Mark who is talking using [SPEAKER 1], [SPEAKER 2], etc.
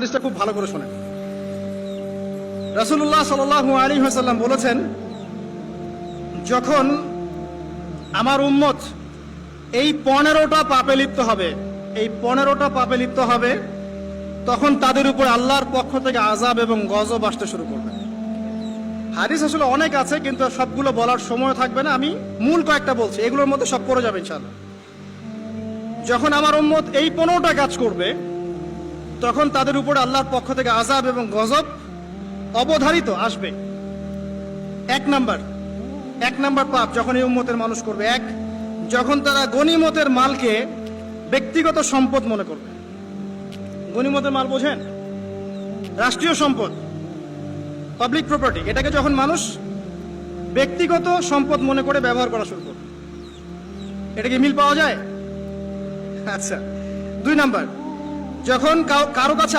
[SPEAKER 1] হাদিসটা খুব ভালো করে শোনেন। রাসূলুল্লাহ সাল্লাল্লাহু আলাইহি ওয়াসাল্লাম বলেছেন, যখন আমার উম্মত এই 15টা পাপে লিপ্ত হবে, এই 15টা পাপে লিপ্ত হবে, তখন তাদের উপর আল্লাহর পক্ষ থেকে আযাব এবং গজব আসতে শুরু করবে। হাদিস আসলে অনেক আছে, কিন্তু সবগুলো বলার সময় থাকবে না, আমি মূল কয়েকটা বলছি, এগুলোর মধ্যে সব পড়ে যাবে ইনশাআল্লাহ। যখন আমার উম্মত এই 15টা কাজ করবে, তখন তাদের উপর আল্লাহর পক্ষ থেকে আযাব এবং গজব অবধারিত আসবে। এক নাম্বার পাপ যখন এই উম্মতের মানুষ করবে, যখন তারা গনিমতের মালকে ব্যক্তিগত সম্পদ মনে করবে। গনিমতের মাল বোঝেন? রাষ্ট্রীয় সম্পদ, পাবলিক প্রপার্টি, এটাকে যখন মানুষ ব্যক্তিগত সম্পদ মনে করে ব্যবহার করা শুরু করবে। এটা কি মিল পাওয়া যায়? আচ্ছা। 2 নাম্বার, যখন কারো কাছে